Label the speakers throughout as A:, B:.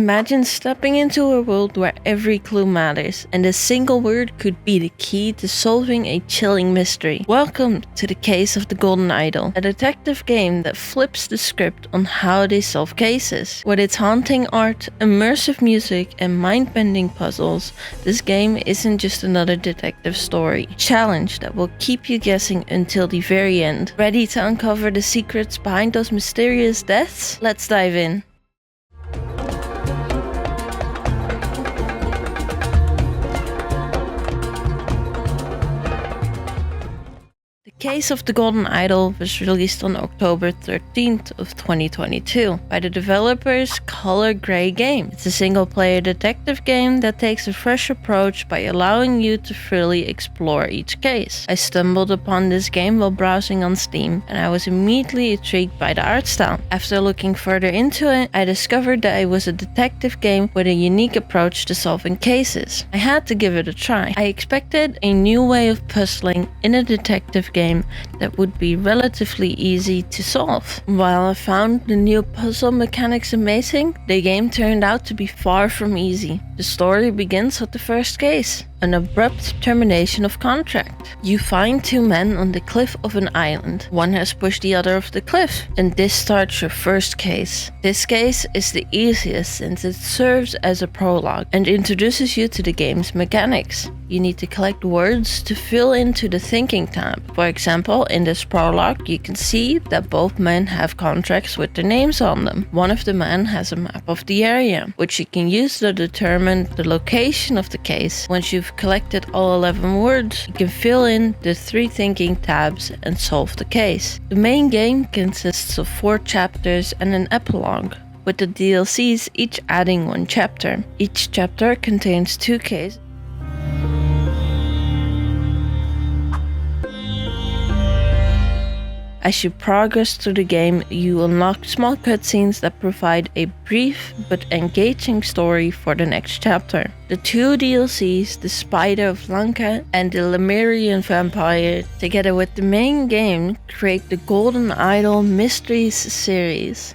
A: Imagine stepping into a world where every clue matters and a single word could be the key to solving a chilling mystery. Welcome to The Case of the Golden Idol, a detective game that flips the script on how they solve cases. With its haunting art, immersive music, and mind-bending puzzles, this game isn't just another detective story. A challenge that will keep you guessing until the very end. Ready to uncover the secrets behind those mysterious deaths? Let's dive in. The Case of the Golden Idol was released on October 13th of 2022 by the developers Color Grey Games. It's a single-player detective game that takes a fresh approach by allowing you to freely explore each case. I stumbled upon this game while browsing on Steam, and I was immediately intrigued by the art style. After looking further into it, I discovered that it was a detective game with a unique approach to solving cases. I had to give it a try. I expected a new way of puzzling in a detective game that would be relatively easy to solve. While I found the new puzzle mechanics amazing, the game turned out to be far from easy. The story begins with the first case, an abrupt termination of contract. You find two men on the cliff of an island. One has pushed the other off the cliff, and this starts your first case. This case is the easiest since it serves as a prologue and introduces you to the game's mechanics. You need to collect words to fill into the thinking tab. For example, in this prologue, you can see that both men have contracts with their names on them. One of the men has a map of the area, which you can use to determine the location of the case. Once you've collected all 11 words, you can fill in the 3 thinking tabs and solve the case. The main game consists of 4 chapters and an epilogue, with the DLCs each adding 1 chapter. Each chapter contains 2 cases. As you progress through the game, you unlock small cutscenes that provide a brief but engaging story for the next chapter. The 2 DLCs, The Spider of Lanka and The Lemurian Vampire, together with the main game, create the Golden Idol Mysteries series.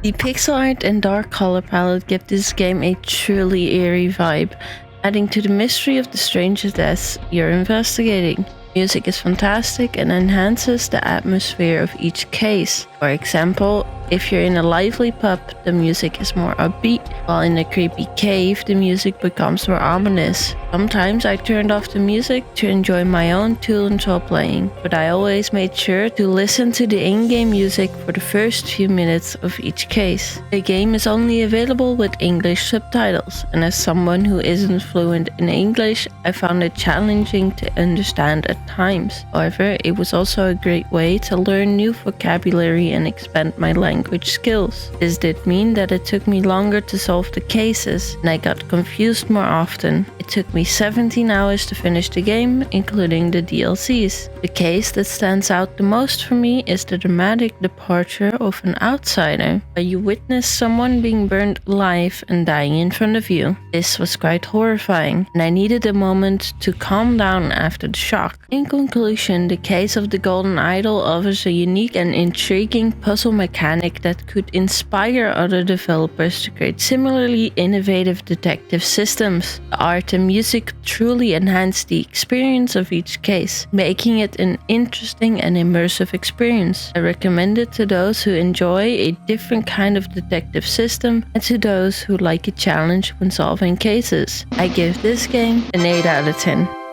A: The pixel art and dark color palette give this game a truly eerie vibe, adding to the mystery of the strange deaths you're investigating. Music is fantastic and enhances the atmosphere of each case. For example, if you're in a lively pub, the music is more upbeat, while in a creepy cave, the music becomes more ominous. Sometimes I turned off the music to enjoy my own tunes while playing, but I always made sure to listen to the in-game music for the first few minutes of each case. The game is only available with English subtitles, and as someone who isn't fluent in English, I found it challenging to understand at times. However, it was also a great way to learn new vocabulary and expand my language skills. This did mean that it took me longer to solve the cases, and I got confused more often. It took me 17 hours to finish the game, including the DLCs. The case that stands out the most for me is the dramatic departure of an outsider, where you witness someone being burned alive and dying in front of you. This was quite horrifying, and I needed a moment to calm down after the shock. In conclusion, The Case of the Golden Idol offers a unique and intriguing puzzle mechanic that could inspire other developers to create similarly innovative detective systems. The art and music truly enhance the experience of each case, making it an interesting and immersive experience. I recommend it to those who enjoy a different kind of detective system and to those who like a challenge when solving cases. I give this game an 8 out of 10.